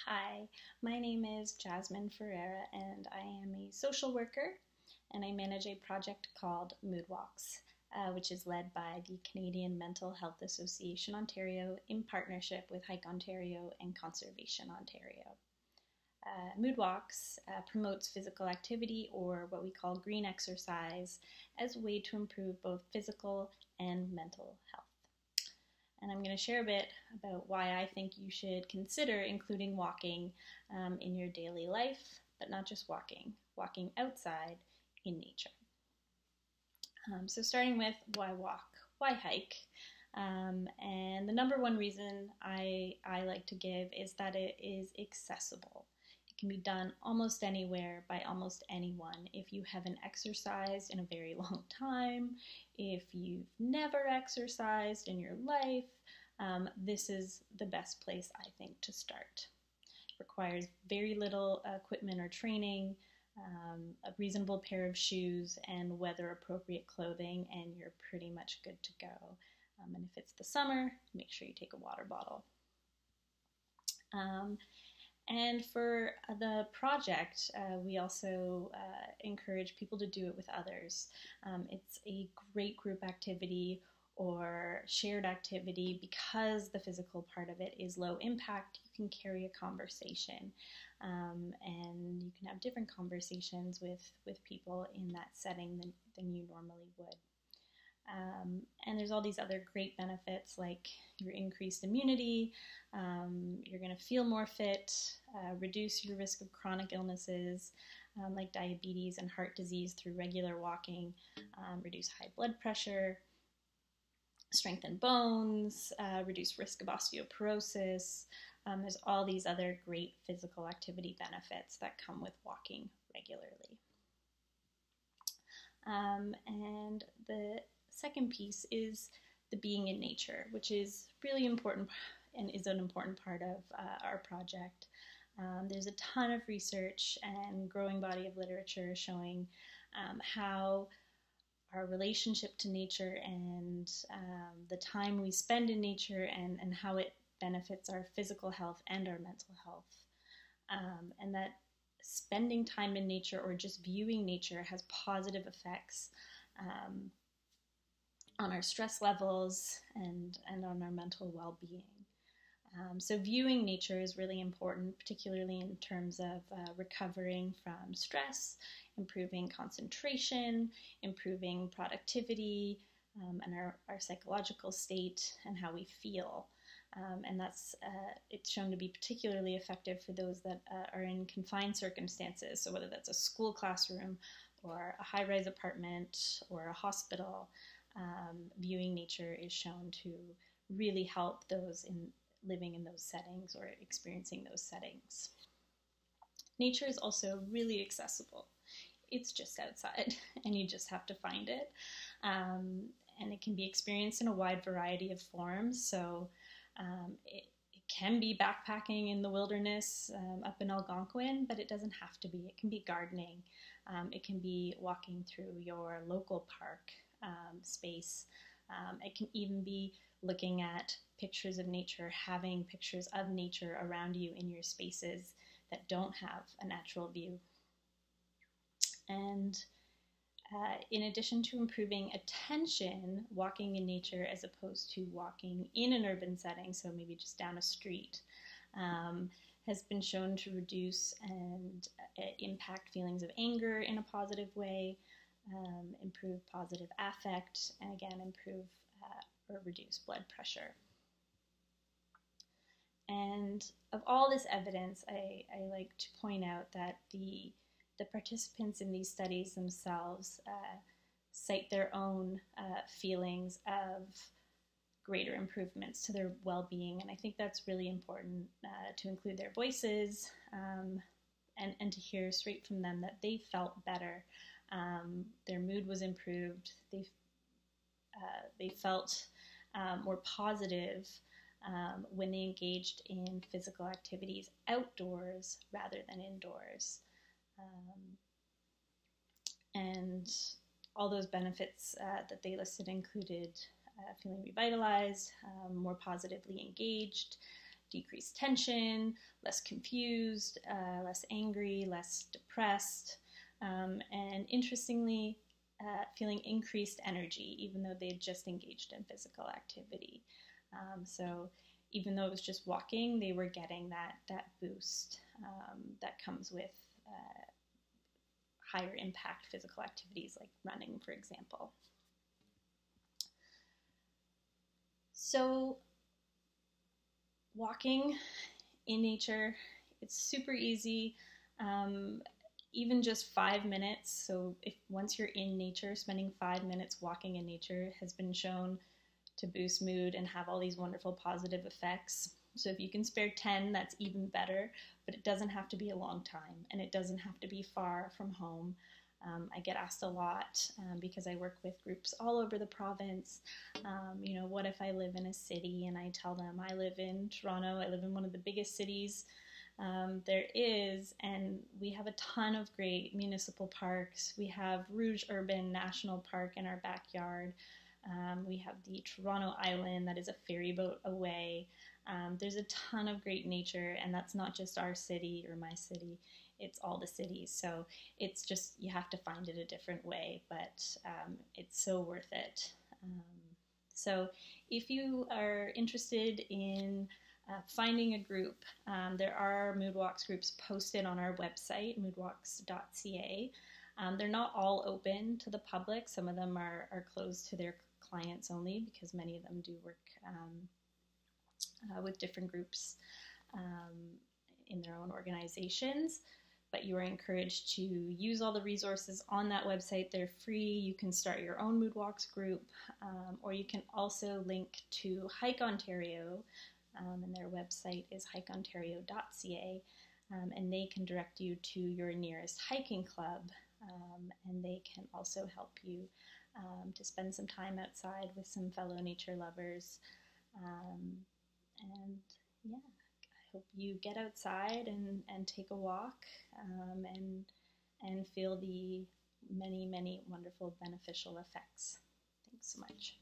Hi, my name is Jasmine Ferreira, and I am a social worker, and I manage a project called Mood Walks, which is led by the Canadian Mental Health Association Ontario in partnership with Hike Ontario and Conservation Ontario. Mood Walks promotes physical activity, or what we call green exercise, as a way to improve both physical and mental health. And I'm going to share a bit about why I think you should consider including walking in your daily life, but not just walking outside in nature. So starting with why walk, why hike? And the number one reason I like to give is that it is accessible. It can be done almost anywhere by almost anyone. If you haven't exercised in a very long time, if you've never exercised in your life, this is the best place, I think, to start. It requires very little equipment or training, a reasonable pair of shoes, and weather-appropriate clothing, and you're pretty much good to go. And if it's the summer, make sure you take a water bottle. And for the project, we also encourage people to do it with others. It's a great group activity or shared activity because the physical part of it is low impact. You can carry a conversation, and you can have different conversations with people in that setting than you normally would. And there's all these other great benefits like your increased immunity, you're going to feel more fit, reduce your risk of chronic illnesses like diabetes and heart disease through regular walking, reduce high blood pressure, strengthen bones, reduce risk of osteoporosis. There's all these other great physical activity benefits that come with walking regularly. And the second piece is the being in nature, which is really important and is an important part of our project. There's a ton of research and growing body of literature showing how our relationship to nature and the time we spend in nature and how it benefits our physical health and our mental health. And that spending time in nature or just viewing nature has positive effects on our stress levels and on our mental well-being. So viewing nature is really important, particularly in terms of recovering from stress, improving concentration, improving productivity, and our psychological state and how we feel. And it's shown to be particularly effective for those that are in confined circumstances. So whether that's a school classroom or a high-rise apartment or a hospital, viewing nature is shown to really help those living in those settings or experiencing those settings. Nature is also really accessible. It's just outside and you just have to find it. And it can be experienced in a wide variety of forms. So it can be backpacking in the wilderness up in Algonquin, but it doesn't have to be. It can be gardening. It can be walking through your local park space. It can even be looking at pictures of nature, having pictures of nature around you in your spaces that don't have a natural view. And in addition to improving attention, walking in nature as opposed to walking in an urban setting, so maybe just down a street, has been shown to reduce and impact feelings of anger in a positive way, improve positive affect, and again, improve or reduce blood pressure. And of all this evidence, I like to point out that the participants in these studies themselves cite their own feelings of greater improvements to their well-being, and I think that's really important to include their voices and to hear straight from them that they felt better. Their mood was improved. They felt more positive when they engaged in physical activities outdoors rather than indoors. And all those benefits that they listed included feeling revitalized, more positively engaged, decreased tension, less confused, less angry, less depressed, and interestingly, feeling increased energy, even though they had just engaged in physical activity. So even though it was just walking, they were getting that boost that comes with higher impact physical activities like running, for example. So walking in nature, it's super easy. Even just 5 minutes. So if once you're in nature, spending 5 minutes walking in nature has been shown to boost mood and have all these wonderful positive effects. So if you can spare 10, that's even better, but it doesn't have to be a long time, and it doesn't have to be far from home. I get asked a lot because I work with groups all over the province. What if I live in a city? And I tell them I live in Toronto. I live in one of the biggest cities there is, and we have a ton of great municipal parks. We have Rouge Urban National Park in our backyard. We have the Toronto Island that is a ferry boat away. There's a ton of great nature, and that's not just our city or my city, it's all the cities. So it's just, you have to find it a different way, but it's so worth it. So if you are interested in finding a group, there are Moodwalks groups posted on our website, moodwalks.ca. They're not all open to the public. Some of them are closed to their clients only, because many of them do work with different groups in their own organizations. But you are encouraged to use all the resources on that website. They're free. You can start your own Moodwalks group, or you can also link to Hike Ontario, and their website is hikeontario.ca, and they can direct you to your nearest hiking club, and they can also help you to spend some time outside with some fellow nature lovers. And yeah, I hope you get outside and take a walk, and feel the many, many wonderful beneficial effects. Thanks so much.